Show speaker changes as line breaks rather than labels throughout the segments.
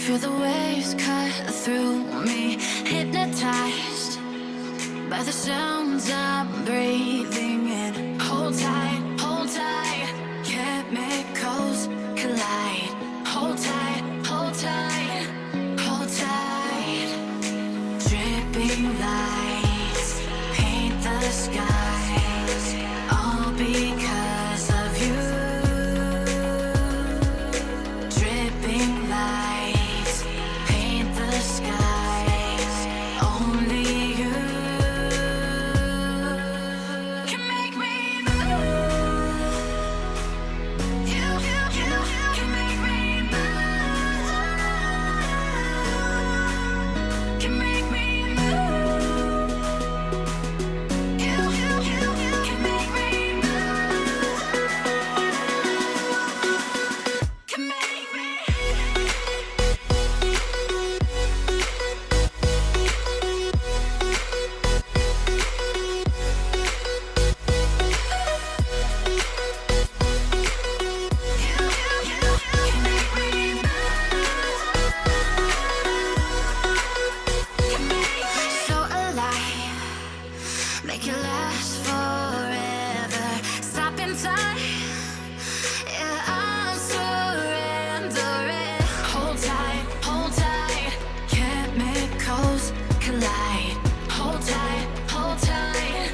Feel the waves cut through me, hypnotized by the sounds I'm breathing in. Hold tight, chemicals collide. Hold tight, hold tight, hold tight. Dripping lights paint the skies, all because of you. Dripping lights paint the skies, only you can make me move. You can make me move. Can make me move. You can make me move. Can make me. So alive, make it last forever. Stop in time, yeah, I'm surrendering. Hold tight, chemicals collide. Hold tight, hold tight,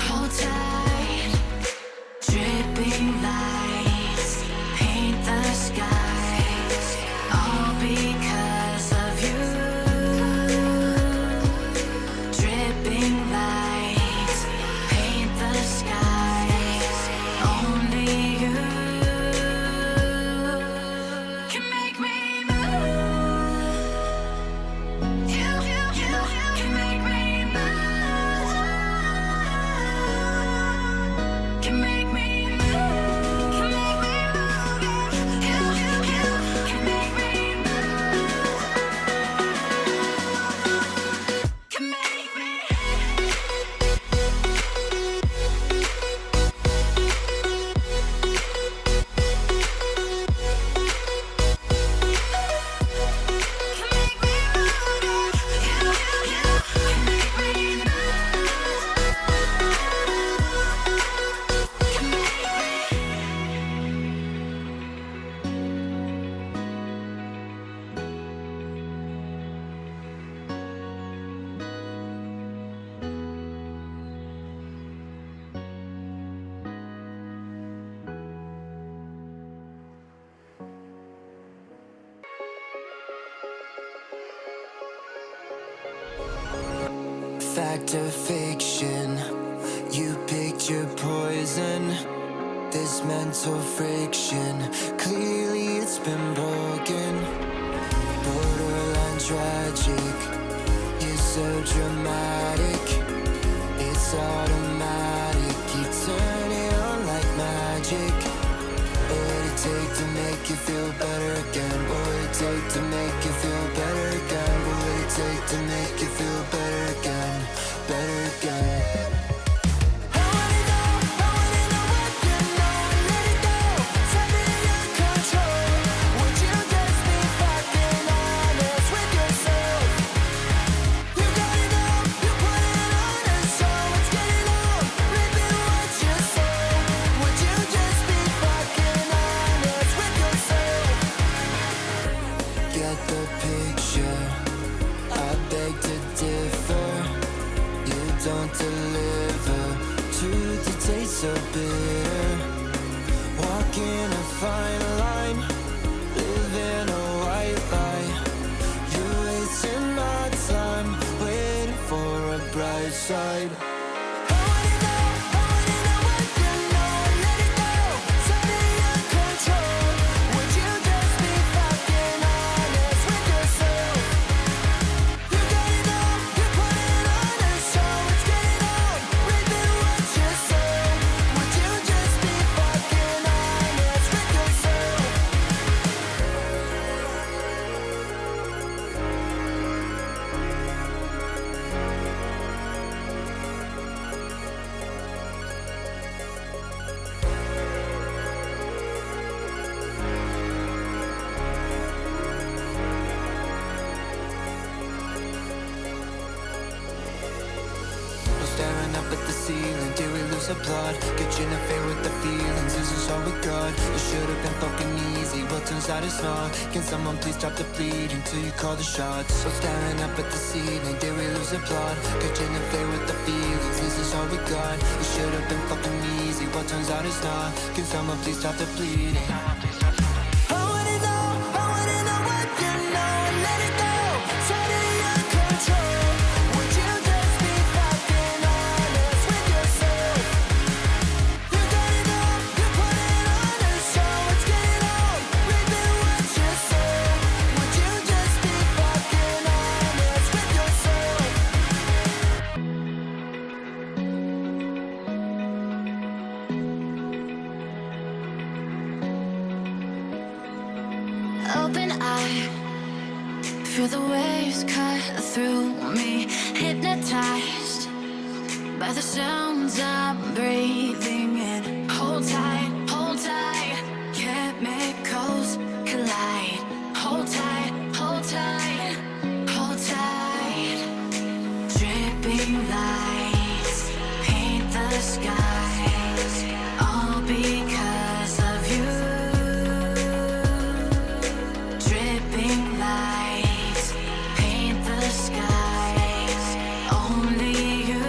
hold tight. Dripping lights paint the skies, all because of you. Dripping lights paint the skies, only you can make me move. You can make me move. Can make me move. Can make me move. You can make me move. Can make me.
Fact or fiction, you picked your poison. This mental friction, clearly it's been broken. Borderline tragic, you're so dramatic. It's automatic, you turn it on like magic. What would it take to make you feel better again? What would it take to make you feel better again? What would it take to make you feel better again? Better again. I wanna know what you know. Let it go, tell me your control. Would you just be fucking honest with yourself? You got it all, you put it on a show. Let's get it on, ripping what you sold. Would you just be fucking honest with yourself? Get the picture, I beg to differ. You don't deliver, truth it tastes so bitter. Walking a fine line, living a white lie. You're wasting my time, waiting for a bright side. I wanna know what you know. Let it go, tell me your control. Would you just be fucking honest with yourself? You got it all, you put it on a show. Let's get it on, ripping what you sold. Would you just be fucking honest with yourself? staring up at the ceiling, did we lose the plot? Could you interfere with the feelings, is this all we got? It should have been fucking easy, well turns out it's not. Can someone please stop the bleeding till you call the shots? So staring up at the ceiling, did we lose the plot? Could you interfere with the feelings, is this all we got? It should have been fucking easy, well turns out it's not. Can someone please stop the bleeding? I wanna know what you know and let it go. It's out of your control. Would you just be fucking honest with yourself? You got it all, you put it on a show. It's getting old, reaping what you sow. Would you just be fucking honest with yourself?
Open eye, feel the waves cut through me. Hypnotized by the sounds I'm breathing in. Hold tight, hold tight. Chemicals collide. Hold tight, hold tight, hold tight. Dripping lights paint the skies, all because of you. Dripping lights paint the skies, only you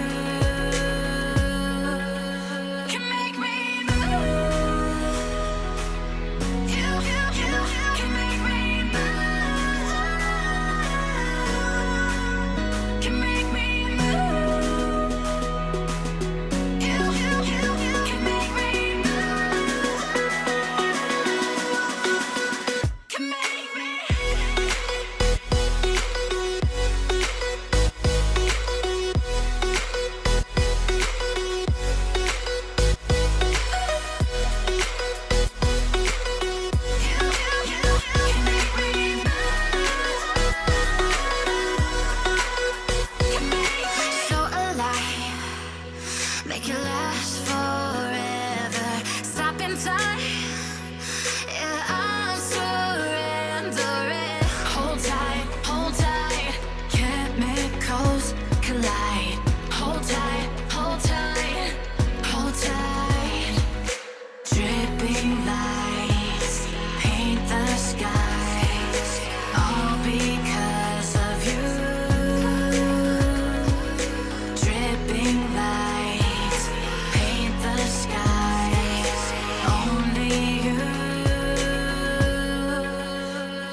can make me move. You can make me move. Can make me move. You can make me move. Can make me. So alive, make it last forever. Stop in time, yeah, I'm surrendering. Hold tight, chemicals collide. Hold tight, hold tight, hold tight. Dripping lights paint the skies, all because of you. Dripping lights paint the skies, only you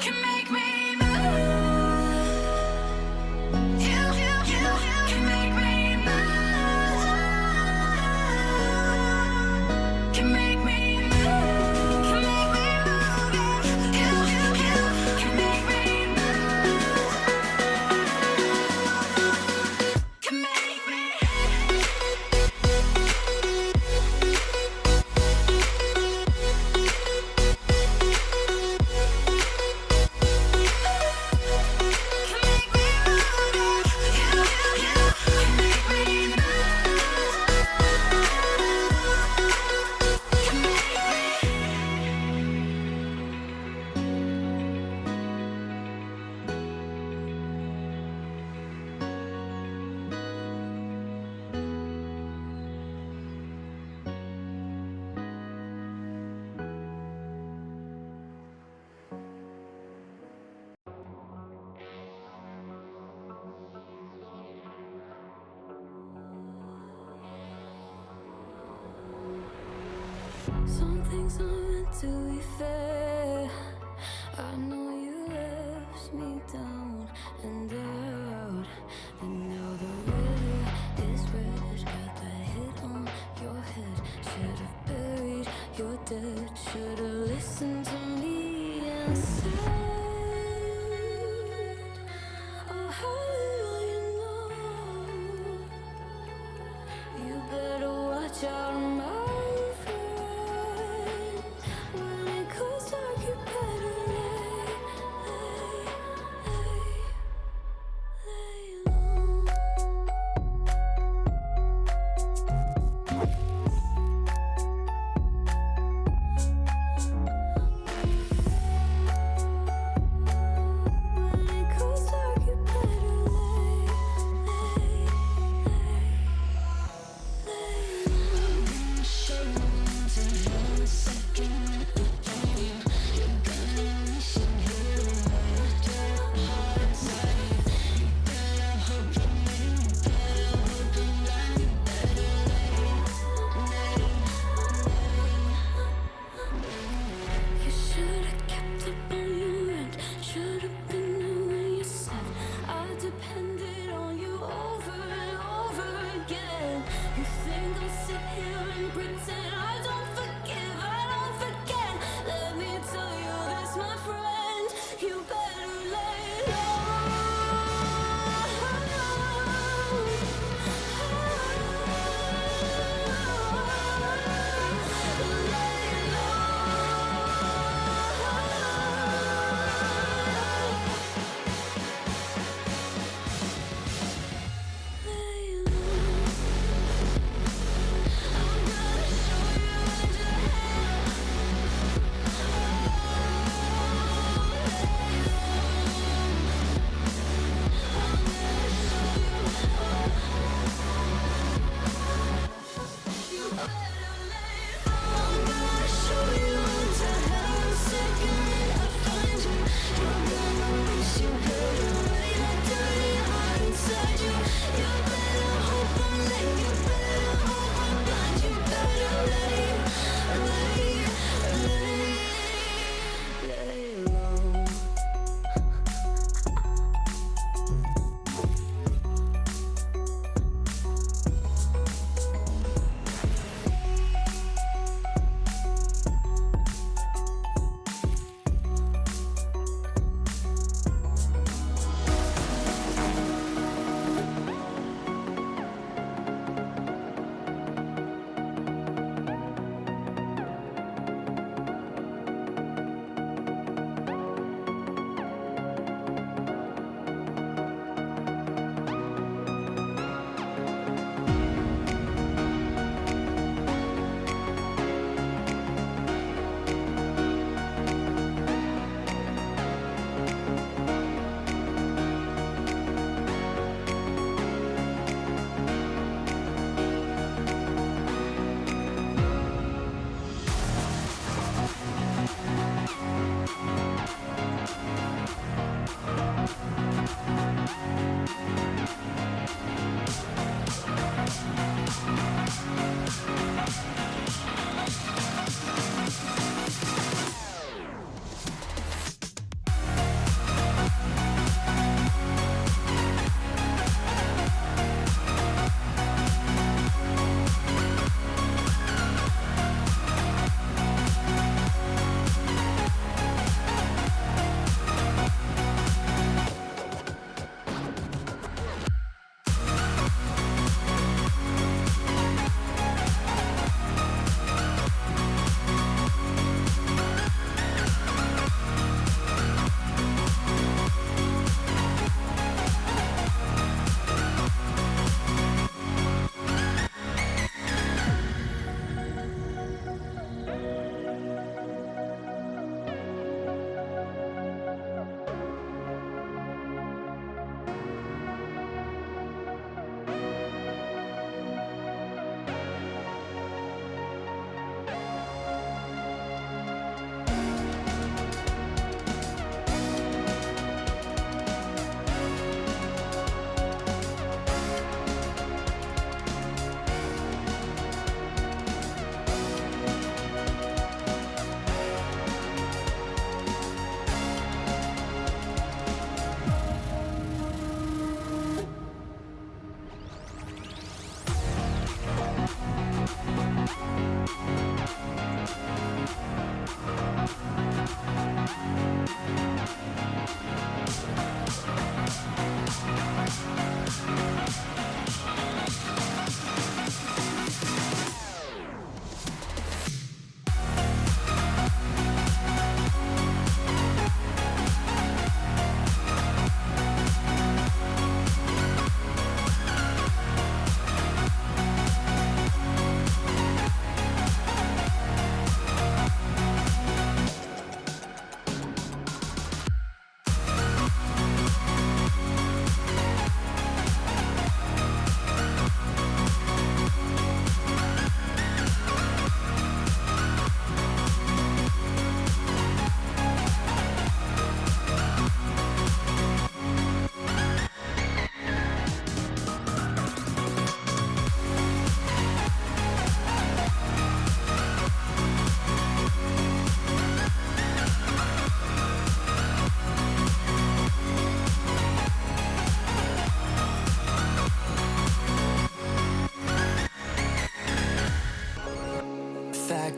can make me move. You can make me move. Can make me move. Can make me move. You can make me move. Can make me. Can make me move. You can make me
Some things aren't meant to be fair. I know you left me down and out, and now the river is red. Got that hit on your head. Should've buried your dead. Should've listened to me and said, oh, how little you know. You better watch out, my friend. When it goes dark, you better lay low. When it goes dark, you better lay.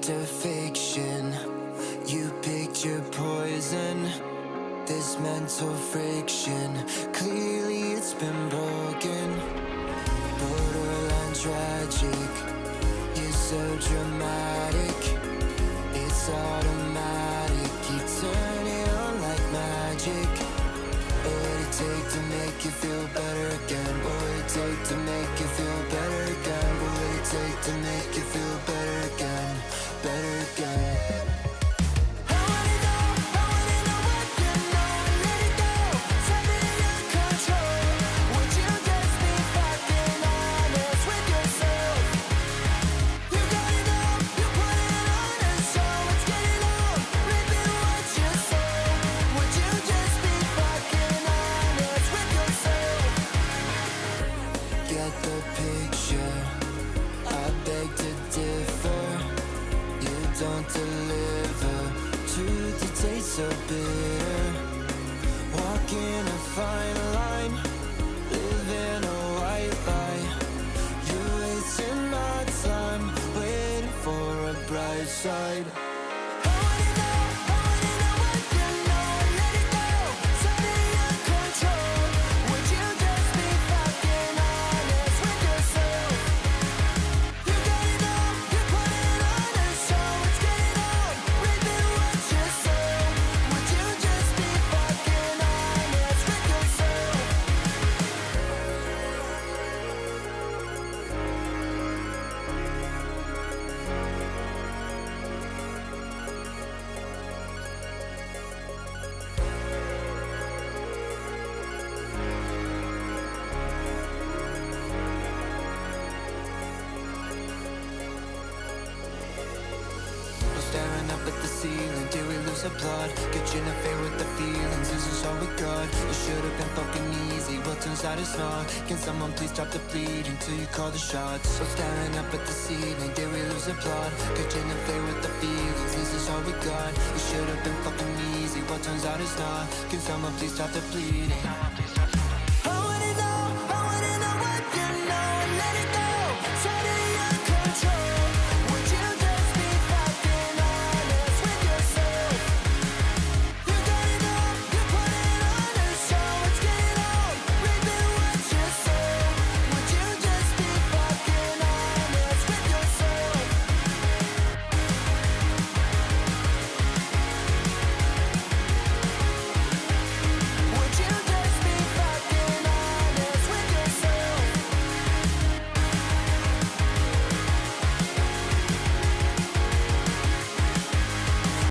fact or fiction? You picked your poison. This mental friction, clearly it's been broken. Borderline tragic, you're so dramatic. It's automatic, you turn it on like magic. What would it take to make you feel better again? What would it take to make you feel better again? What would it take to make you feel better again? Better again. Don't deliver, truth it tastes so bitter. Walking a fine line, living a white lie. You're wasting my time, waiting for a bright side. Staring up at the ceiling, did we lose the plot? Get you in a fair with the feelings, this is all we got. It should have been fucking easy, well turns out it's not. Can someone please stop the bleeding till you call the shots? So staring up at the ceiling, did we lose the plot? Get you in a fair with the feelings, this is all we got. It should have been fucking easy, well turns out it's not. Can someone please stop the bleeding?